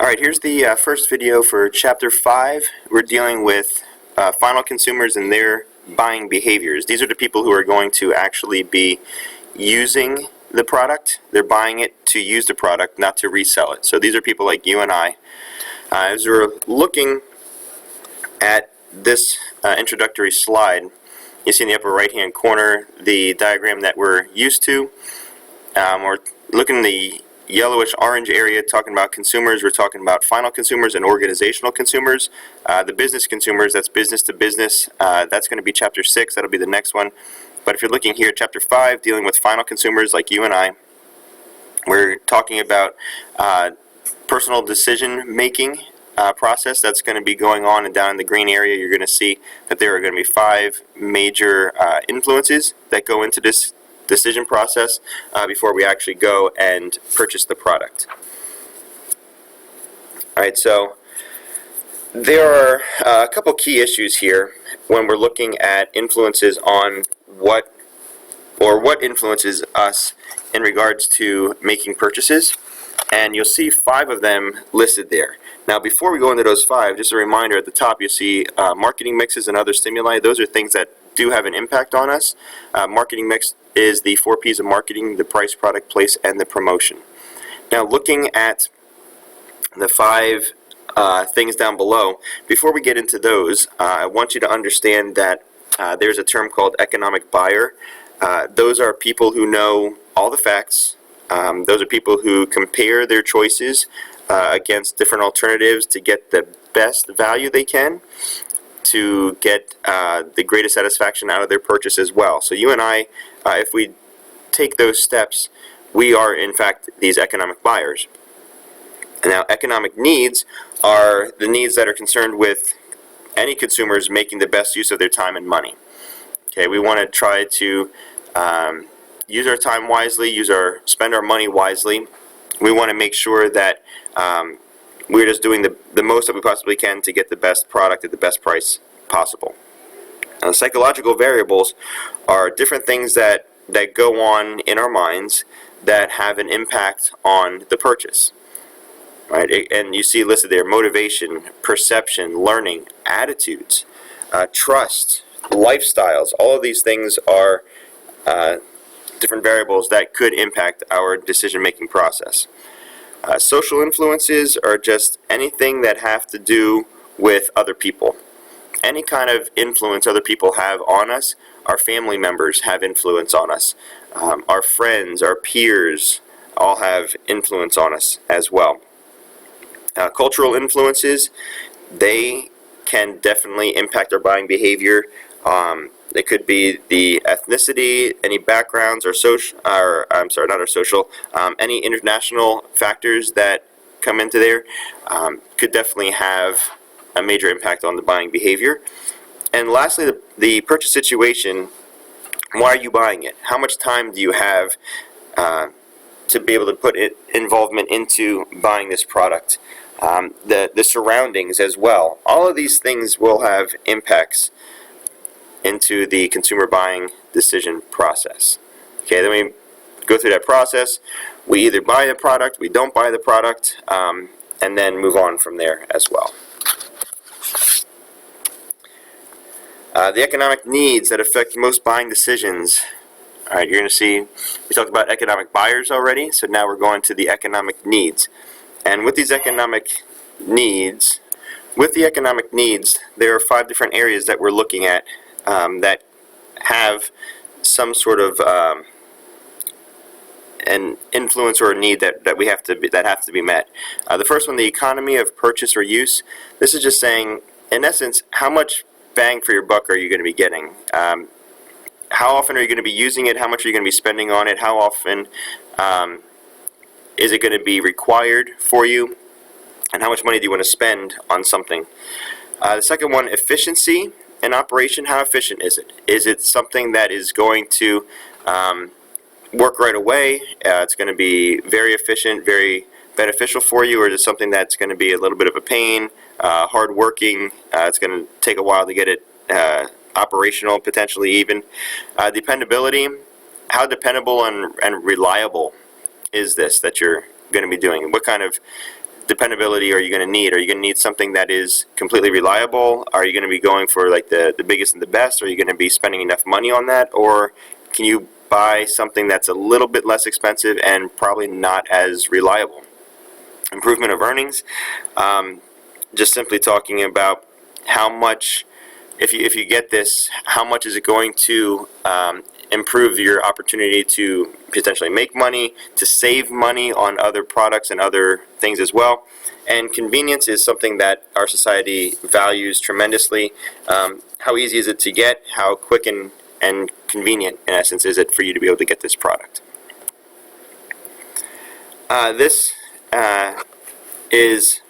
Alright, here's the first video for Chapter 5. We're dealing with final consumers and their buying behaviors. These are the people who are going to actually be using the product. They're buying it to use the product, not to resell it. So these are people like you and I. As we're looking at this introductory slide, you see in the upper right hand corner the diagram that we're used to. We're looking in the yellowish orange area talking about consumers. We're talking about final consumers and organizational consumers. The business consumers, that's business to business, that's going to be Chapter 6. That'll be the next one. But if you're looking here at Chapter 5, dealing with final consumers like you and I, we're talking about personal decision making process that's going to be going on. And down in the green area you're going to see that there are going to be 5 major influences that go into this decision process before we actually go and purchase the product. Alright, so there are a couple key issues here when we're looking at influences on what influences us in regards to making purchases, and you'll see 5 of them listed there. Now before we go into those 5, just a reminder, at the top you see marketing mixes and other stimuli. Those are things that do have an impact on us. Marketing mix is the 4 P's of marketing: the price, product, place, and the promotion. Now looking at the 5 things down below, before we get into those, I want you to understand that there's a term called economic buyer. Those are people who know all the facts. Those are people who compare their choices against different alternatives to get the best value they can, to get the greatest satisfaction out of their purchase as well. So you and I, if we take those steps, we are in fact these economic buyers. And now economic needs are the needs that are concerned with any consumers making the best use of their time and money. Okay, we want to try to use our time wisely, spend our money wisely. We want to make sure that we're just doing the most that we possibly can to get the best product at the best price possible. Now, psychological variables are different things that go on in our minds that have an impact on the purchase. Right? And you see listed there: motivation, perception, learning, attitudes, trust, lifestyles. All of these things are different variables that could impact our decision-making process. Social influences are just anything that have to do with other people. Any kind of influence other people have on us. Our family members have influence on us. Our friends, our peers all have influence on us as well. Cultural influences, they can definitely impact our buying behavior. It could be the ethnicity, any backgrounds, or social, any international factors that come into there could definitely have a major impact on the buying behavior. And lastly, the purchase situation. Why are you buying it? How much time do you have to be able to put involvement into buying this product? The surroundings as well. All of these things will have impacts into the consumer buying decision process. Okay, then we go through that process. We either buy the product, we don't buy the product, and then move on from there as well. The economic needs that affect most buying decisions. Alright, you're going to see, we talked about economic buyers already, so now we're going to the economic needs. And with these economic needs, there are 5 different areas that we're looking at that have some sort of an influence or a need that have to be met. The first one, the economy of purchase or use. This is just saying, in essence, how much bang for your buck are you going to be getting? How often are you going to be using it? How much are you going to be spending on it? How often is it going to be required for you? And how much money do you want to spend on something? The second one, efficiency in operation. How efficient is it? Is it something that is going to work right away? It's going to be very efficient, very beneficial for you, or is it something that's going to be a little bit of a pain, hard working? It's going to take a while to get it operational, potentially even. Dependability. How dependable and reliable is this that you're going to be doing? What kind of dependability are you going to need? Are you going to need something that is completely reliable? Are you going to be going for like the biggest and the best? Are you going to be spending enough money on that? Or can you buy something that's a little bit less expensive and probably not as reliable? Improvement of earnings, just simply talking about how much, if you get this, how much is it going to improve your opportunity to potentially make money, to save money on other products and other things as well. And convenience is something that our society values tremendously. How easy is it to get? How quick and convenient, in essence, is it for you to be able to get this product? This is,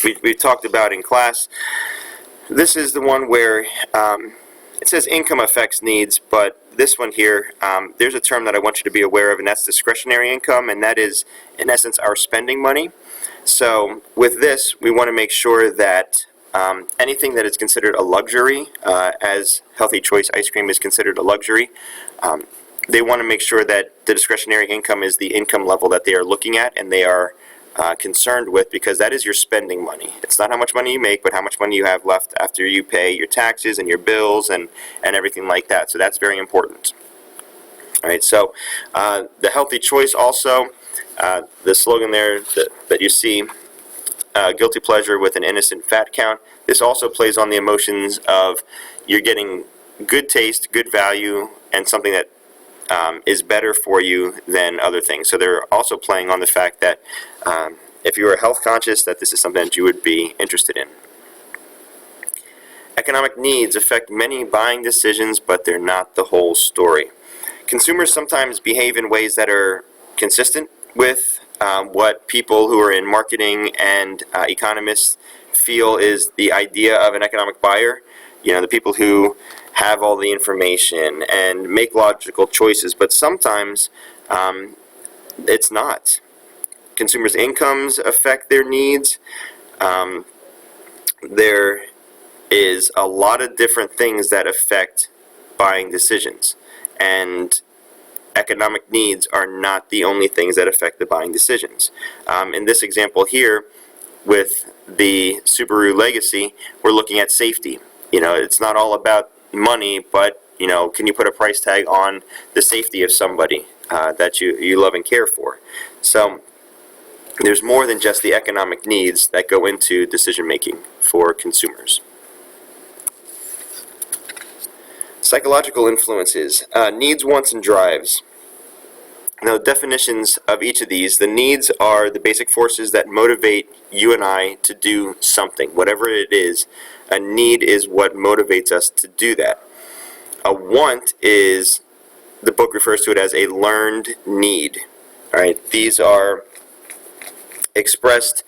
we talked about in class. This is the one where it says income affects needs, but this one here, there's a term that I want you to be aware of, and that's discretionary income, and that is, in essence, our spending money. So with this, we want to make sure that anything that is considered a luxury, as Healthy Choice ice cream is considered a luxury, they want to make sure that the discretionary income is the income level that they are looking at and they are concerned with, because that is your spending money. It's not how much money you make, but how much money you have left after you pay your taxes and your bills and everything like that. So that's very important. All right, so the Healthy Choice also, the slogan there that you see, guilty pleasure with an innocent fat count. This also plays on the emotions of you're getting good taste, good value, and something that is better for you than other things. So they're also playing on the fact that if you are health conscious, that this is something that you would be interested in. Economic needs affect many buying decisions, but they're not the whole story. Consumers sometimes behave in ways that are consistent with what people who are in marketing and economists feel is the idea of an economic buyer. You know, the people who have all the information and make logical choices, but sometimes it's not. Consumers' incomes affect their needs. There is a lot of different things that affect buying decisions, and economic needs are not the only things that affect the buying decisions. In this example here, with the Subaru Legacy, we're looking at safety. You know, it's not all about money, but you know, can you put a price tag on the safety of somebody that you love and care for? So there's more than just the economic needs that go into decision making for consumers. Psychological influences, needs, wants, and drives. Now, definitions of each of these, the needs are the basic forces that motivate you and I to do something, whatever it is. A need is what motivates us to do that. A want is, the book refers to it as a learned need. All right, these are expressed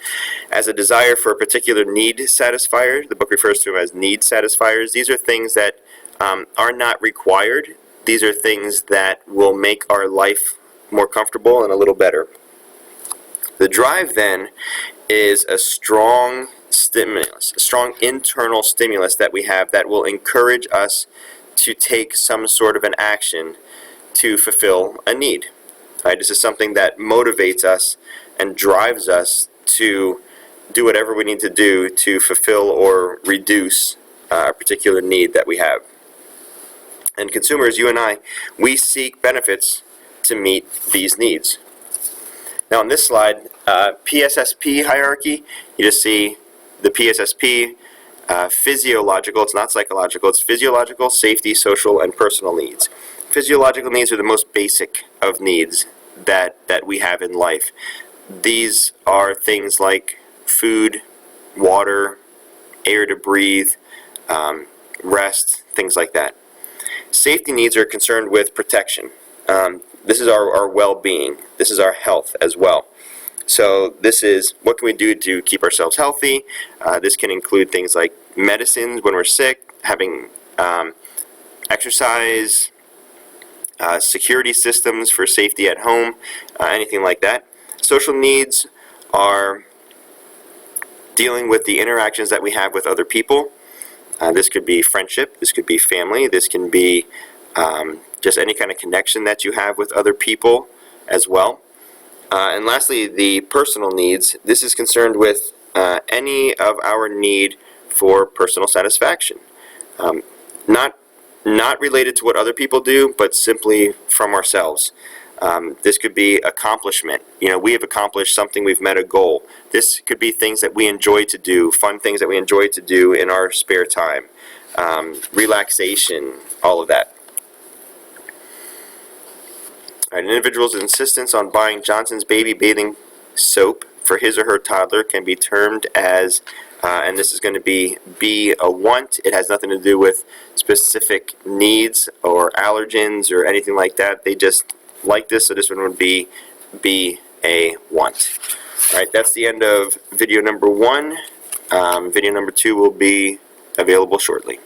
as a desire for a particular need satisfier. The book refers to them as need satisfiers. These are things that are not required. These are things that will make our life more comfortable and a little better. The drive then is a strong stimulus, a strong internal stimulus that we have that will encourage us to take some sort of an action to fulfill a need. Right? This is something that motivates us and drives us to do whatever we need to do to fulfill or reduce a particular need that we have. And consumers, you and I, we seek benefits to meet these needs. Now on this slide, PSSP hierarchy, you just see the PSSP, physiological, it's not psychological, it's physiological, safety, social, and personal needs. Physiological needs are the most basic of needs that we have in life. These are things like food, water, air to breathe, rest, things like that. Safety needs are concerned with protection. This is our well-being. This is our health as well. So this is what can we do to keep ourselves healthy. This can include things like medicines when we're sick, having exercise, security systems for safety at home, anything like that. Social needs are dealing with the interactions that we have with other people. This could be friendship, this could be family, this can be just any kind of connection that you have with other people as well. And lastly, the personal needs. This is concerned with any of our need for personal satisfaction. Not related to what other people do, but simply from ourselves. This could be accomplishment. We have accomplished something, we've met a goal. This could be things that we enjoy to do, fun things that we enjoy to do in our spare time. Relaxation, all of that. An individual's insistence on buying Johnson's Baby Bathing Soap for his or her toddler can be termed as, and this is going to be a want. It has nothing to do with specific needs or allergens or anything like that. They just like this, so this one would be a want. All right, that's the end of video number 1. Video number 2 will be available shortly.